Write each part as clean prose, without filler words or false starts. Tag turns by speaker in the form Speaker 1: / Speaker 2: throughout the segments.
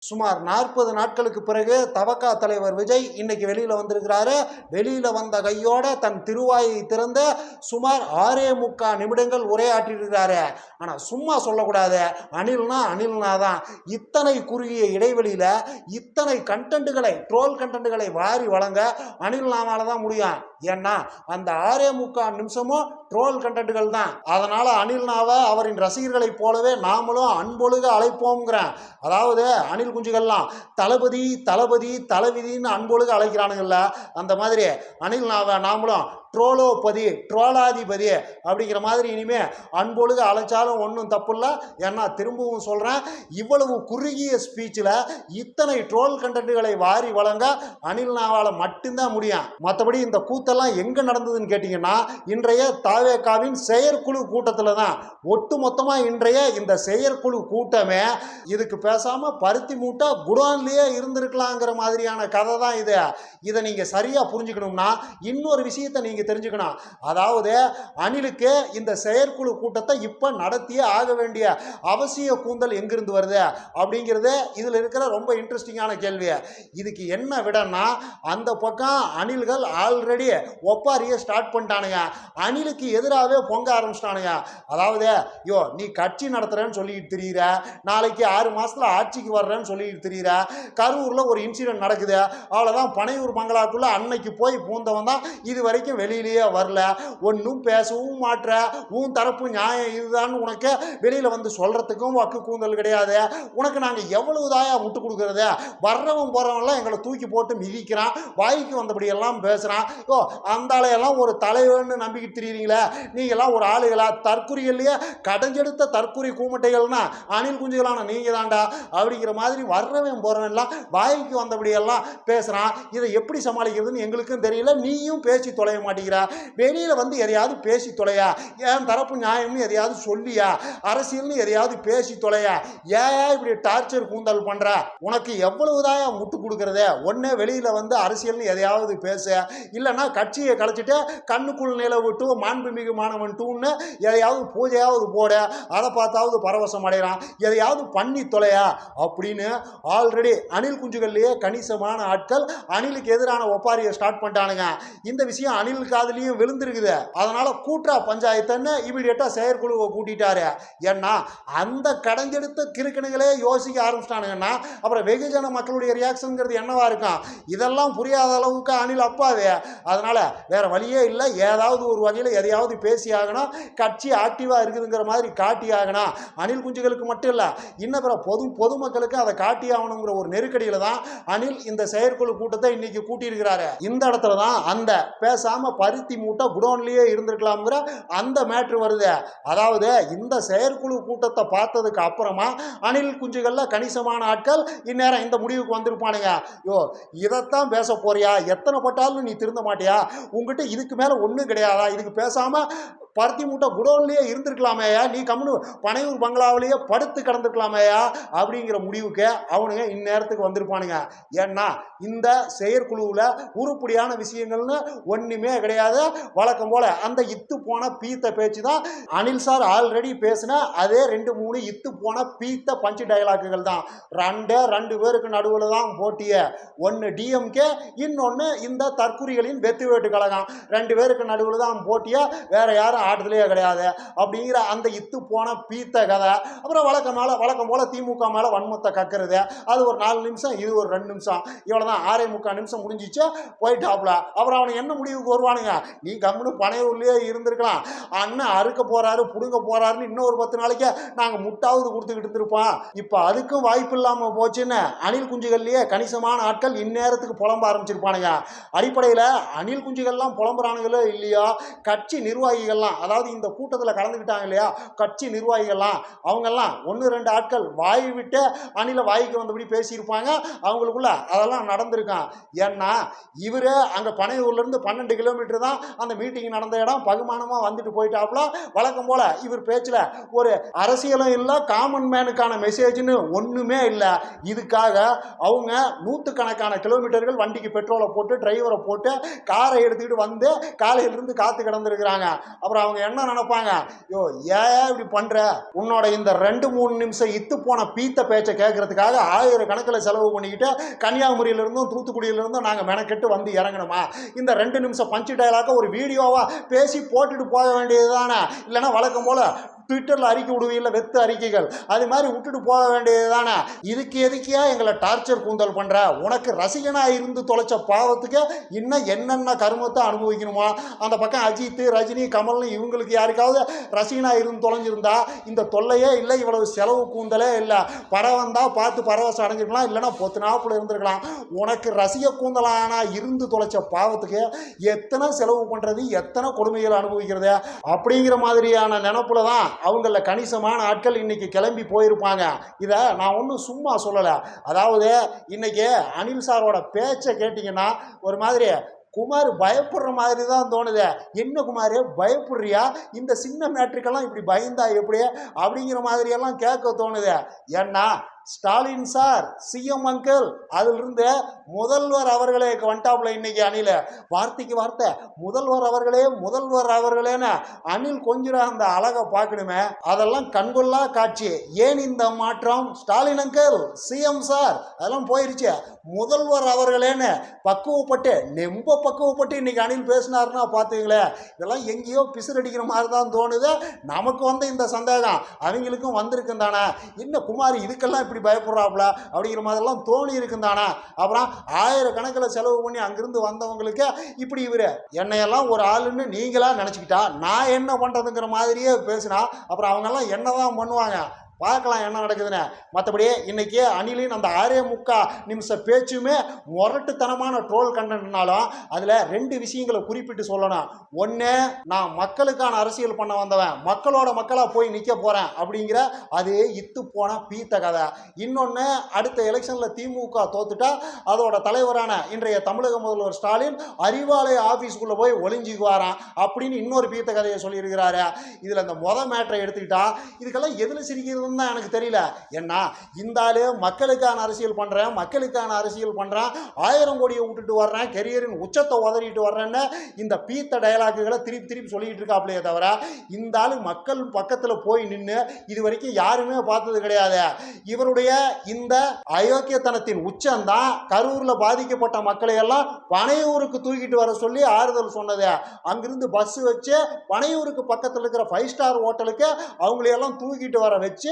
Speaker 1: சுமார் 40 நாட்களுக்கு பிறகு தவக தலைவர் விஜய் இன்னைக்கு வெளியில வந்திருக்கிறாரு. வெளியில வந்த கையோட தன் திருவாயை திறந்து சுமார் 6.25 நிமிடங்கள் உரையாற்றிருக்கிறாரு. ஆனா சும்மா சொல்லக்கூடாது, அனில்னா தான். இத்தனை குறுகிய இடைவெளியில இத்தனை கண்டென்ட்டுகளை, ட்ரோல் கண்டென்ட்டுகளை வாரி வழங்க அனில்னாவால தான் முடியும். ஏன்னா அந்த 6.25 நிமிஷமும் ட்ரோல் கண்டென்ட்டுகள் தான். அதனால அனில்னாவை அவரின் ரசிகர்களைப் போலவே நாமளும் அன்பொழுக அழைப்போம்ங்கிறேன். அதாவது அனில் குஞ்சுகள்லாம் தளபதி தளபதி தளவிதின்னு அன்பொழுக அழைக்கிறானுங்கள்ல, அந்த மாதிரி அனில்னாவை நாமளும் ட்ரோலோபதி ட்ரோலாதிபதி அப்படிங்கிற மாதிரி இனிமே அன்பொழுக அழைச்சாலும் ஒன்றும் தப்பு இல்லை. ஏன்னா திரும்பவும் சொல்கிறேன், இவ்வளவு குறுகிய ஸ்பீச்சில் இத்தனை ட்ரோல் கண்டென்ட்டுகளை வாரி வழங்க அனில்னாவால் மட்டும்தான் முடியும். மற்றபடி இந்த கூத்தெல்லாம் எங்கே நடந்ததுன்னு கேட்டிங்கன்னா, இன்றைய தாவேகாவின் செயற்குழு கூட்டத்தில் தான். ஒட்டு மொத்தமாக இன்றைய இந்த செயற்குழு கூட்டமே இதுக்கு பேசாமல் பருத்தி மூட்டை குடோன்லேயே இருந்திருக்கலாங்கிற மாதிரியான கதை தான் இது. இதை நீங்கள் சரியாக புரிஞ்சுக்கணும்னா இன்னொரு விஷயத்தை நீங்கள் தெரிஞ்சுக்கணும். அதாவது அனிலுக்கு இந்த செயற்குழு கூட்டத்தை இப்போ நடத்தியே ஆக வேண்டிய அவசிய கூந்தல் எங்கிருந்து வருது அப்படிங்கிறது இதில் இருக்கிற ரொம்ப இன்ட்ரெஸ்டிங்கான கேள்வி. இதுக்கு என்ன விடன்னா, அந்த பக்கம் அனில்கள் ஆல்ரெடி ஒப்பாரியை ஸ்டார்ட் பண்ணிட்டானுங்க. அனிலுக்கு எதிராகவே பொங்க ஆரம்பிச்சிட்டானுங்க. அதாவது நீ கட்சி நடத்துறேன்னு சொல்லிட்டு தெரியுற, நாளைக்கு 6 மாசத்துல ஆட்சிக்கு வர்றேன்னு சொல்லிட்டு தெரியுற, கரூர்ல ஒரு இன்சிடென்ட் நடக்குது, அவ்வளோதான் பனையூர் பங்களாக்குள்ள அன்னைக்கு போய் பூந்தவன் தான் இது வரைக்கும் வெளியிலேயே வரல, ஒன்றும் பேசவும் மாற்ற, உன் தரப்பு நியாயம் இதுதான் உனக்கு வெளியில வந்து சொல்றதுக்கும் வக்கு கூந்தல் கிடையாது. உனக்கு நாங்கள் எவ்வளவு தாயா விட்டு கொடுக்கறது, வர்றவன் போறவன்லாம் எங்களை தூக்கி போட்டு மிதிக்கிறான், வாய்க்கு வந்தபடி எல்லாம் பேசுறான். அந்த ஆளையெல்லாம் ஒரு தலைவன்னு நம்பிக்கிட்டு தெரியுறீங்களே, நீங்கெல்லாம் ஒரு ஆளுகளா? தற்குறிகள்லயே கடைஞ்செடுத்த தற்குறி கூமட்டைகள்னா அணில் குஞ்சுகளான நீங்க தாண்டா அப்படிங்கிற மாதிரி வர்றவன் போறவன் எல்லாம் வாய்க்கு வந்தபடி எல்லாம் பேசுறான். இதை எப்படி சமாளிக்கிறதுன்னு எங்களுக்கும் தெரியல, நீயும் பேசி தொலைய மாட்டேங்கிற. வெளியில வந்து எதையாவது பேசி தொலையா, ஏன் தரப்பு நியாயம்னு எதையாவது சொல்லியா, அரசியல்னு எதையாவது பேசி தொலையா, ஏன் இப்படி டார்ச்சர் கூந்தல் பண்ற? உனக்கு எவ்வளவுதான் முட்டு கொடுக்கறதே? ஒன்னே வெளியில வந்து அரசியல்னு எதையாவது பேச, இல்லைன்னா கட்சியை கலைச்சிட்டு கண்ணுக்குள் நில விட்டு மாண்புமிகு மாணவன் டூன்னு எதையாவது பூஜையாவது போட, அதை பார்த்தாவது பரவசம் அடைகிறான், எதையாவது பண்ணி தொலையா அப்படின்னு ஆல்ரெடி அணில் குஞ்சுகள்லேயே கணிசமான ஆட்கள் அணிலுக்கு எதிரான ஒப்பாரியை ஸ்டார்ட் பண்ணிட்டானுங்க. இந்த விஷயம் அணில் காதலியும் விழுந்திருக்குது. அதனால கூட்டா பஞ்சாயத்துன்னு இமீடியட்டா செயற்குழுவை கூட்டிட்டாரு. ஏன்னா அந்த கடைஞ்செடுத்த கிறுக்கணுகளே யோசிக்க ஆரம்பிச்சிட்டானுங்கன்னா அப்புறம் வெகுஜன மக்களுடைய ரியாக்ஷன்ங்கிறது என்னவா இருக்கும்? இதெல்லாம் புரியாத அளவுக்கு அணில் அப்பாவே. அதனால வேற வழியே இல்லை, ஏதாவது ஒரு வகையில் எதையாவது பேசி ஆகணும், கட்சி ஆக்டிவா இருக்குதுங்கிற மாதிரி காட்டி ஆகணும். அணில் குஞ்சுகளுக்கு மட்டும் இல்லை, இன்னும் பிற பொதுமக்களுக்கு அதை காட்டி ஆகணுங்கிற ஒரு நெருக்கடியில தான் அணில் இந்த செயற்குழு கூட்டத்தை இன்னைக்கு கூட்டியிருக்கிறாரு. இந்த இடத்துல தான் அந்த பேசாம பருத்தி மூட்டை குடோன்லயே இருந்திருக்கலாம்ங்கிற அந்த மேட்ரு வருது. அதாவது இந்த செயற்குழு கூட்டத்தை பார்த்ததுக்கு அப்புறமா அணில் குஞ்சுகள்ல கணிசமான ஆட்கள் இந்நேரம் இந்த முடிவுக்கு வந்திருப்பானுங்க. இதைத்தான் பேச போறியா? எத்தனை பட்டாலும் நீ திருந்த மாட்டியா? உங்ககிட்ட இதுக்கு மேல ஒன்றும் கிடையாதா? இதுக்கு பேசாம பருத்தி மூட்டை குடோன்லேயே இருந்திருக்கலாமேயா, நீ கம்முனு பனையூர் பங்களாவிலேயே படுத்து கிடந்திருக்கலாமேயா அப்படிங்கிற முடிவுக்கு அவனுங்க இந்நேரத்துக்கு வந்திருப்பானுங்க. ஏன்னா இந்த செயற்குழுவில் உருப்படியான விஷயங்கள்னு ஒன்றுமே கிடையாது. வழக்கம் போல அந்த இத்து போன பீத்த பேச்சு தான் அனில் சார் ஆல்ரெடி பேசின அதே 2-3 இத்து போன பீத்த பஞ்சு டைலாக்குகள் தான். ரெண்டு பேருக்கு நடுவில் தான் போட்டிய. ஒன்று டிஎம்கே, இன்னொன்று இந்த தற்குறிகளின் வெத்து வேட்டு கழகம். 2 பேருக்கு நடுவில் தான் போட்டிய, வேற யாரும் ஆட்டத்திலேயே கிடையாது அப்படிங்கிற அந்த இத்து போன பீத்த கதை. அப்புறம் வழக்கம் போல திமுக மேல வன்மத்தை கக்கிறது. அது ஒரு 4 நிமிஷம், இது ஒரு 2 நிமிஷம், இவ்வளவுதான். 6.25 நிமிஷம் முடிஞ்சிச்சு, போயிட்டாப்ல. அப்புறம் அவனை என்ன முடிவுக்கு வருவானுங்க? நீ கம்முனு பனையூர்லயே இருந்திருக்கலாம், அண்ணன் அறுக்க போறாரு புடுங்க போறாருன்னு இன்னொரு 10 நாளைக்கு நாங்க முட்டாவது கொடுத்துக்கிட்டு இருந்திருப்போம். இப்ப அதுக்கும் வாய்ப்பு இல்லாம போச்சுன்னு அணில் குஞ்சுகள்லயே கணிசமான ஆட்கள் இந்நேரத்துக்கு புலம்ப ஆரம்பிச்சிருப்பானுங்க. அடிப்படையில் அணில் குஞ்சுகள்லாம் புலம்புறானுங்களோ இல்லையோ, கட்சி நிர்வாகிகள்லாம், அதாவது இந்த கூட்டத்தில் கலந்துக்கிட்டாங்க இல்லையா, கட்சி நிர்வாகிகள்லாம், அவங்கெல்லாம் 1-2 ஆட்கள் வாய் விட்டு அணில வாய்க்கு வந்தபடி பேசியிருப்பாங்க. அவங்களுக்குள்ள அதெல்லாம் நடந்திருக்கான். ஏன்னா இவரு அங்க பனையூர்ல இருந்து 12 கிலோமீட்டர் கிலோமீட்டர் தான் அந்த மீட்டிங் நடந்த இடம். பகுமானமா வந்துட்டு போயிட்டாப்புல. வழக்கம் போல இவர் பேச்சுல ஒரு அரசியலும் இல்ல, காமன் மேனுக்கான மெசேஜ்னு ஒண்ணுமே இல்ல. இதுக்காக அவங்க நூற்றுக்கணக்கான கிலோமீட்டர்கள் வண்டிக்கு பெட்ரோலை போட்டு டிரைவரை போட்டு காரை எடுத்துக்கிட்டு வந்து காலையில இருந்து காத்து கிடந்திருக்கிறாங்க. அப்புறம் அவங்க என்ன நினைப்பாங்க, யோ ஏன் இப்படி பண்ற, உன்னோட இந்த 2-3 நிமிஷம் இத்து போன பீத்த பேச்சை கேட்கறதுக்காக 1000 கணக்கில் செலவு பண்ணிக்கிட்டு கன்னியாகுமரியிலிருந்தும் தூத்துக்குடியிலிருந்தும் நாங்கள் மெனக்கெட்டு வந்து இறங்கணுமா? இந்த 2 நிமிஷம் பஞ்சு டயலாக ஒரு வீடியோவா பேசி போட்டுட்டு போக வேண்டியது தானே? இல்லைன்னா வழக்கம் போல ட்விட்டரில் அறிக்கை விடுவீங்கள, வெத்து அறிக்கைகள், அது மாதிரி விட்டுட்டு போக வேண்டியது தானே? இதுக்கு எதுக்கியா எங்களை டார்ச்சர் கூந்தல் பண்ற? உனக்கு ரசிகனா இருந்து தொலைச்ச பாவத்துக்கு இன்னும் என்னென்ன கருமத்தை அனுபவிக்கணுமா? அந்த பக்கம் அஜித், ரஜினி, கமல்னு இவங்களுக்கு யாருக்காவது ரசிகனா இருந்து தொலைஞ்சிருந்தா இந்த தொல்லையே இல்லை, இவ்வளவு செலவு கூந்தலே இல்லை. படம் வந்தா பார்த்து பரவசம் அடைஞ்சிருக்கலாம், இல்லைன்னா பொத்து நாப்புல இருந்திருக்கலாம். உனக்கு ரசிக கூந்தலானா இருந்து தொலைச்ச பாவத்துக்கு எத்தனை செலவு பண்றது, எத்தனை கொடுமைகளை அனுபவிக்கிறது அப்படிங்கிற மாதிரியான நினைப்புல தான் அவங்கள கணிசமான ஆட்கள் இன்னைக்கு கிளம்பி போயிருப்பாங்க. இதை நான் ஒன்றும் சும்மா சொல்லலை. அதாவது இன்னைக்கு அனில் சாரோட பேச்சை கேட்டிங்கன்னா ஒரு மாதிரி குமார் பயப்படுற மாதிரி தான் தோணுது. என்ன குமார் பயப்படுறியா? இந்த சின்ன மேட்ரிக்கெல்லாம் இப்படி பயந்தா எப்படி அப்படிங்கிற மாதிரியெல்லாம் கேட்க தோணுது. ஏன்னா ஸ்டாலின் சார், சிஎம் அங்கிள், அதிலிருந்து முதல்வர் அவர்களே வந்துட்டாப்புல இன்னைக்கு அணில. வார்த்தைக்கு வார்த்தை முதல்வர் அவர்களே, முதல்வர் அவர்களேன்னு அணில் கொஞ்சம் அந்த அழகை பார்க்கணுமே, அதெல்லாம் கண்கொள்ளா காட்சி. ஏன் இந்த மாற்றம்? ஸ்டாலின் அங்கிள், சிஎம் சார் அதெல்லாம் போயிருச்சு. முதல்வர் அவர்களேன்னு பக்குவப்பட்டு நெம்ப பக்குவப்பட்டு இன்னைக்கு அணில் பேசினாருன்னா பார்த்துங்களேன், இதெல்லாம் எங்கேயோ பிசுரடிக்கிற மாதிரி தான் தோணுது. நமக்கு வந்து இந்த சந்தேகம் அவங்களுக்கும் வந்திருக்கும் தானே, என்ன குமார் இதுக்கெல்லாம் இப்படி பயப்படுறாப்புல அப்படிங்கிற மாதிரிலாம் தோணி இருக்கும் தானே. அப்புறம் 1000 கணக்கில் செலவு பண்ணி அங்கிருந்து வந்தவங்களுக்கு இப்படி இவரு என்னையெல்லாம் ஒரு ஆளுன்னு நீங்களா நினச்சிக்கிட்டா நான் என்ன பண்ணுறதுங்கிற மாதிரியே பேசினா அப்புறம் அவங்கெல்லாம் என்னதான் பண்ணுவாங்க? பார்க்கலாம் என்ன நடக்குதுன்னு. மற்றபடி இன்னைக்கு அணிலின் அந்த 6.25 நிமிஷம் பேச்சுமே முரட்டுத்தனமான ட்ரோல் கண்டனாலும் அதில் 2 விஷயங்களை குறிப்பிட்டு சொல்லணும். ஒன்று, நான் மக்களுக்கான அரசியல் பண்ண வந்தவன், மக்களோட மக்களாக போய் நிற்க போகிறேன் அப்படிங்கிற அது இத்து போன பீத்த கதை. இன்னொன்று, அடுத்த எலெக்ஷனில் திமுக தோத்துட்டா அதோட தலைவரான இன்றைய தமிழக முதல்வர் ஸ்டாலின் அறிவாலய ஆஃபீஸ்க்குள்ளே போய் ஒளிஞ்சிக்குவாரான் அப்படின்னு இன்னொரு பீத்த கதையை சொல்லியிருக்கிறாரு. இதில் இந்த மேட்ரை எடுத்துக்கிட்டா இதுக்கெல்லாம் எதில் சிரிக்கிறது தான் எனக்கு தெரியல. ஏன்னா இந்த ஆளு மக்களுக்கான அரசியல் பண்றேன், மக்களுக்கான அரசியல் பண்றேன், 1000 கோடியை விட்டுட்டு வர்றேன், கெரியரின் உச்சத்தை உதறிட்டு வர்றேன்னு இந்த பீத்த டயலாக்குகளை திருப்பி சொல்லிட்டு இருக்காப்லையே தவிர இந்த ஆளு மக்கள் பக்கத்தில் போய் நின்று இது வரைக்கும் யாருமே பார்த்தது கிடையாது. இவருடைய இந்த அயோக்கியத்தனத்தின் உச்சம்தான் கரூர்ல பாதிக்கப்பட்ட மக்களை எல்லாம் பனையூருக்கு தூக்கிட்டு வர சொல்லி ஆறுதல் சொன்னது. அங்கிருந்து பஸ் வச்சு பனையூருக்கு பக்கத்தில் இருக்கிற 5 ஸ்டார் ஹோட்டலுக்கு அவங்களையெல்லாம் தூக்கிட்டு வர வச்சு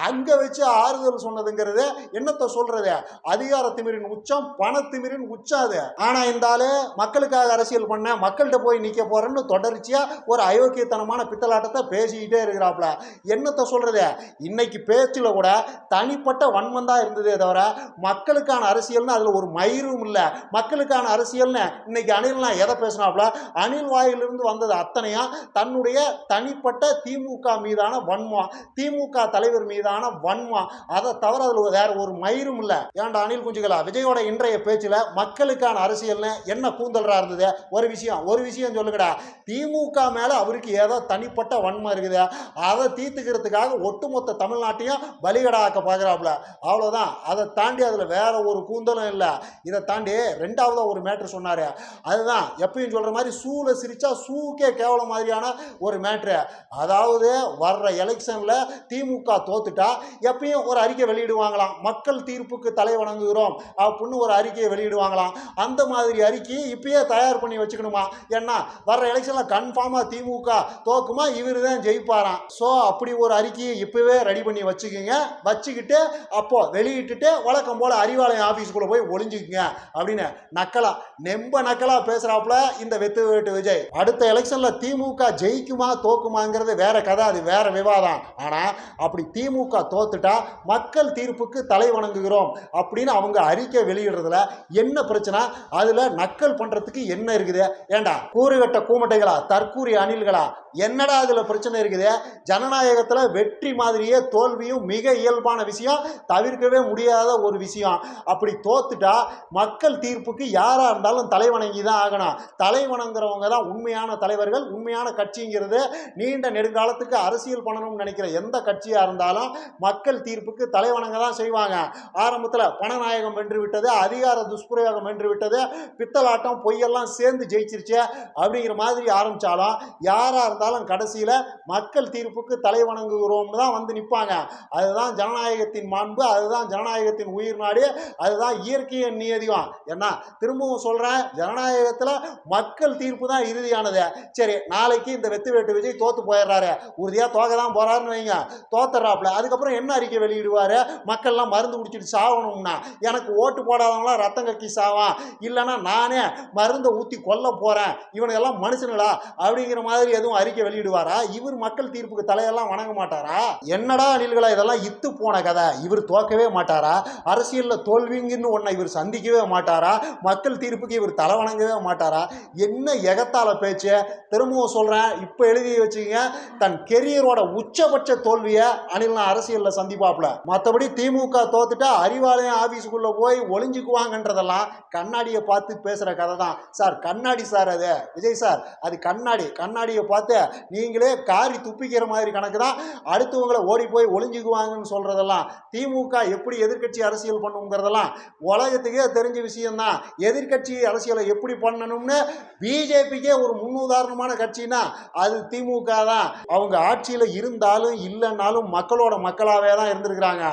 Speaker 1: அங்க வச்சு ஆறுதல் சொன்னதுங்கிறது என்னத்தை சொல்றது? அதிகார திமிரின் உச்சம், பண திமிரின் உச்சம் அது. ஆனா இந்த ஆளு மக்களுக்காக அரசியல் பண்ண, மக்கள்கிட்ட போய் நிக்க போறேன்னு தொடர்ச்சியா ஒரு அயோக்கியத்தனமான பித்தலாட்டத்தை பேசிக்கிட்டே இருக்கிறாப்ல. என்னத்தை சொல்றது? இன்னைக்கு பேச்சுல கூட தனிப்பட்ட வன்மம் தான் இருந்ததே தவிர மக்களுக்கான அரசியல்னு அதுல ஒரு மயிரும் இல்லை. மக்களுக்கான அரசியல்னு இன்னைக்கு அணில்லாம் எதை பேசினாப்ல? அணில் வாயிலிருந்து வந்தது அத்தனையா தன்னுடைய தனிப்பட்ட திமுக மீதான வன்மம், திமுக தலைவர் மீதான வன்மம். அதை தவிர அதில் வேற ஒரு மயிரும் இல்லை. ஏன்டா அணில் குஞ்சுகளா, விஜயோட இன்றைய பேச்சில் மக்களுக்கான அரசியல்னு என்ன கூந்தல்றா இருந்தது? ஒரு விஷயம் சொல்லுங்கடா. திமுக மேல அவருக்கு ஏதோ தனிப்பட்ட வன்மம் இருக்குது, அதை தீர்த்துக்கிறதுக்காக ஒட்டுமொத்த தமிழ்நாட்டையும் பலிகடாக்க பார்க்குறாப்புல. அவ்வளோதான். அதை தாண்டி அதில் வேற ஒரு கூந்தலும் இல்லை. இதை தாண்டி 2வது ஒரு மேட்ரு சொன்னார். அதுதான் எப்பயும் சொல்கிற மாதிரி சூளை சிரிச்சா சூக்கே கேவலம் மாதிரியான ஒரு மேட்ரு. அதாவது வர்ற எலெக்ஷனில் திமுக தோத்துட்டா எப்பயும் ஒரு அறிக்கை வெளியிடுவாங்களாம், மக்கள் தீர்ப்புக்கு தலை வணங்குகிறோம் அப்படின்னு ஒரு அறிக்கையை வெளியிடுவாங்களாம். அந்த மாதிரி அறிக்கையை இப்பயே தயார் பண்ணி வச்சுக்கணுமா? ஏன்னா வர்ற எலெக்ஷன்ல கன்ஃபார்மா திமுக தோக்குமா, இவர் தான் ஜெயிப்பாராம். ஸோ அப்படி ஒரு அறிக்கையை இப்பவே ரெடி பண்ணி வச்சுக்கோங்க. வச்சுக்கிட்டு அப்போ வெளியிட்டுட்டு வழக்கம் போல அறிவாலயம் ஆஃபீஸுக்குள்ள போய் ஒளிஞ்சுக்குங்க அப்படின்னு நக்கலா பேசுறாப்புல இந்த வெத்து வேட்டு விஜய். அடுத்த எலெக்ஷன்ல திமுக ஜெயிக்குமா தோக்குமாங்கிறது வேற கதை, அது வேற விவாதம். ஆனா அப்படி அப்படி திமுக தோத்துட்டா மக்கள் தீர்ப்புக்கு தலை வணங்குகிறோம் அப்படின்னு அவங்க அறிக்கை வெளியிடுறதுல என்ன பிரச்சனை? அதுல நக்கல் பண்றதுக்கு என்ன இருக்குது? ஏண்டா கூறுகட்ட கூமட்டைகளா, தற்கூரி அணில்களா, என்னடா அதுல பிரச்சனை இருக்குது? ஜனநாயகத்துல வெற்றி மாதிரியே தோல்வியும் மிக இயல்பான விஷயம், தவிர்க்கவே முடியாத ஒரு விஷயம். அப்படி தோத்துட்டா மக்கள் தீர்ப்புக்கு யாரா இருந்தாலும் தலை வணங்கி தான் ஆகணும். தலை வணங்குறவங்க தான் உண்மையான தலைவர்கள். உண்மையான கட்சிங்கிறது நீண்ட நெடுங்காலத்துக்கு அரசியல் பண்ணணும்னு நினைக்கிற எந்த கட்சியா இருந்தாலும் மக்கள் தீர்ப்புக்கு தலை வணங்க தான் செய்வாங்க. ஆரம்பத்தில் பணநாயகம் வென்று விட்டது, அதிகார துஷ்பிரயோகம் வென்று விட்டது, பித்தலாட்டம் பொய்யெல்லாம் சேர்ந்து ஜெயிச்சிருச்சு அப்படிங்கிற மாதிரி ஆரம்பிச்சாலும் யாரா இருந்தாலும் கடைசியில மக்கள் தீர்ப்புக்கு தலை வணங்குகிறோம் தான் வந்து நிற்பாங்க. அதுதான் ஜனநாயகத்தின் மாண்பு, அதுதான் ஜனநாயகத்தின் உயிர் நாடு, அதுதான் இயற்கையின் நியதியும். என்ன திரும்பவும் சொல்றேன், ஜனநாயகத்தில் மக்கள் தீர்ப்பு தான் இறுதியானது. சரி, நாளைக்கு இந்த வெத்து வேட்டு விஜய் தோத்து போயிடுறாரு, உறுதியா தோக்க தான் போறாருன்னு வைங்க, தோத்துறாப்புல அதுக்கப்புறம் என்ன அறிக்கை வெளியிடுவாரு? மக்கள்லாம் மருந்து குடிச்சிட்டு சாகணும்னா, எனக்கு ஓட்டு போடாதவங்களாம் ரத்தம் கக்கி சாவான், இல்லைன்னா நானே மருந்தை ஊற்றி கொல்ல போறேன், இவனுக்கெல்லாம் மனுஷனுங்களா அப்படிங்கிற மாதிரி எதுவும் அறிக்கை வெளியிடுவாரா? இவர் மக்கள் தீர்ப்புக்கு தலையெல்லாம் வணங்க மாட்டாரா? என்னடா அணில்களா, இதெல்லாம் இத்து போன கதை. இவர் தோக்கவே மாட்டாரா? அரசியலில் தோல்விங்கன்னு ஒன்றை இவர் சந்திக்கவே மாட்டாரா? மக்கள் தீர்ப்புக்கு இவர் தலை வணங்கவே மாட்டாரா? என்ன எகத்தால பேச்சு? திரும்பவும் சொல்றேன், இப்போ எழுதி வச்சுக்கங்க, தன் கெரியரோட உச்சபட்ச தோல்வியை அணில்னா அரசியலில் சந்திப்பாப்புல. மற்றபடி திமுக தோத்துட்டா அறிவாலயம் ஆபீஸுக்குள்ள போய் ஒளிஞ்சுக்குவாங்கன்றதெல்லாம் கண்ணாடியை பார்த்து பேசுற கதை தான் சார். கண்ணாடி சார், அது விஜய் சார், அது கண்ணாடியை பார்த்து நீங்களே காரி துப்பிக்கிற மாதிரி கணக்கு தான் அடுத்தவங்களை ஓடி போய் ஒளிஞ்சுக்குவாங்கன்னு சொல்றதெல்லாம். திமுக எப்படி எதிர்கட்சி அரசியல் பண்ணுங்கிறதெல்லாம் உலகத்துக்கே தெரிஞ்ச விஷயம்தான். எதிர்கட்சி அரசியலை எப்படி பண்ணணும்னு பிஜேபிக்கே ஒரு முன்னுதாரணமான கட்சினா அது திமுக தான். அவங்க ஆட்சியில் இருந்தாலும் இல்லைன்னாலும் மக்களோட மக்களாவே தான் இருந்திருக்கிறாங்க.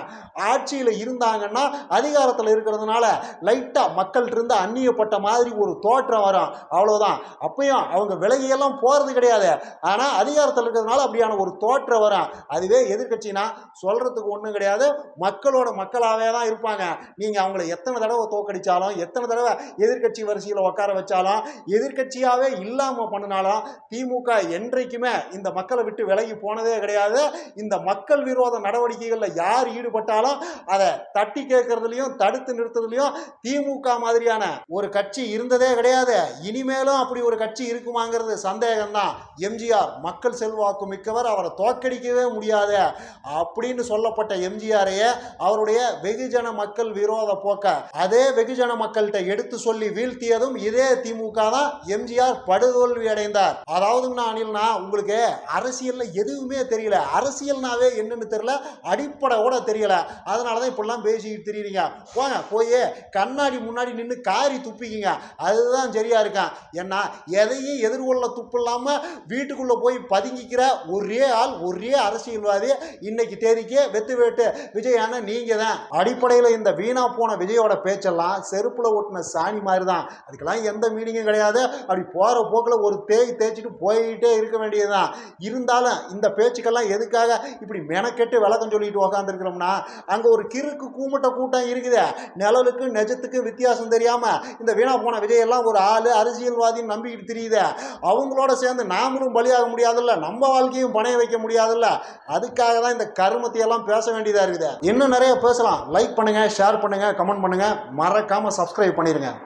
Speaker 1: ஆட்சியில் இருந்தாங்கன்னா அதிகாரத்தில் இருக்கிறதுனால லைட்டா மக்கள் இருந்து அந்நியப்பட்ட மாதிரி ஒரு தோற்றம் வரும், அவ்வளவுதான். அப்பயும் அவங்க விலகியெல்லாம் போறது கிடையாது, ஆனா அதிகாரத்தில் இருக்கிறதுனால அப்படியான ஒரு தோற்றம் வரும். அதுவே எதிர்கட்சினா சொல்றதுக்கு ஒன்றும் கிடையாது, மக்களோட மக்களாவே தான் இருப்பாங்க. நீங்க அவங்கள எத்தனை தடவை தோக்கடிச்சாலும், எத்தனை தடவை எதிர்கட்சி வரிசையில் உட்கார வச்சாலும், எதிர்கட்சியாவே இல்லாம பண்ணினாலும் திமுக என்றைக்குமே இந்த மக்களை விட்டு விலகி போனதே கிடையாது. இந்த மக்கள் விரோத நடவடிக்கைகளில் யார் ஈடுபட்டாலும் அதை தட்டி கேட்கறதுலையும் தடுத்து நிறுத்துறதுலையும் திமுக மாதிரியான ஒரு கட்சி இருந்ததே கிடையாது. இனிமேலும் அப்படி ஒரு கட்சி இருக்குமாங்கிறது சந்தேகம்தான். எம்ஜிஆர் மக்கள் செல்வாக்கு மிக்கவர், அவரை தோற்கடிக்கவே முடியாது அப்படின்னு சொல்லப்பட்ட எம்ஜிஆரையே அவருடைய வெகுஜன மக்கள் விரோத போக்க அதே வெகுஜன மக்கள்கிட்ட எடுத்து சொல்லி வீழ்த்தியதும் இதே திமுக தான். எம்ஜிஆர் படுதோல்வி அடைந்தார். அதாவதுன்னா அனில்னா, உங்களுக்கு அரசியல்ல எதுவுமே தெரியல, அரசியல்னாவே என்னன்னு தெரியல, அடிப்படையோட தெரியல, அதனாலதான் இப்படிலாம் பேசிக்கிட்டு தெரியுறீங்க. போங்க, போய் கண்ணாடி முன்னாடி நின்று காரி துப்பிக்கிங்க, அதுதான் சரியா இருக்கான். ஏன்னா எதையும் எதிர்கொள்ள துப்பு இல்லாம வீட்டுக்குள்ள போய் பதுங்கிக்கிற ஒரே ஆள், ஒரே அரசியல்வாதி இன்னைக்கு தேதிக்கு வெத்து வேட்டு விஜயான நீங்க தான். அடிப்படையில் இந்த வீணா போன விஜயோட பேச்செல்லாம் செருப்புல ஓட்டின சாணி மாதிரி தான். அதுக்கெல்லாம் எந்த மீனிங்கும் கிடையாது. அப்படி போற போக்கில் ஒரு தேய்ச்சிட்டு போயிட்டே இருக்க வேண்டியதுதான். இருந்தாலும் இந்த பேச்சுக்கெல்லாம் எதுக்காக இப்படி மெனக்கெட்டு விளக்கம் சொல்லிட்டு உக்காந்துருக்கிறோம்னா, அங்க ஒரு கிறுக்கு கூமட்ட கூட்டம் இருக்குது, நிழலுக்கு நெஜத்துக்கு வித்தியாசம் தெரியாம இந்த வீணா போன விஜய் எல்லாம் ஒரு ஆளு அரசியல்வாதின்னு நம்பிக்கிட்டு தெரியுது. அவங்களோட சேர்ந்து நாமளும் பலியாக முடியாதுல்ல, நம்ம வாழ்க்கையும் பணைய வைக்க முடியாதுல்ல. அதுக்காக தான் இந்த கருமத்தை எல்லாம் பேச வேண்டியதா இருக்குது. இன்னும் நிறைய பேசலாம். லைக் பண்ணுங்க, ஷேர் பண்ணுங்க, கமெண்ட் பண்ணுங்க, மறக்காம சப்ஸ்கிரைப் பண்ணிருங்க.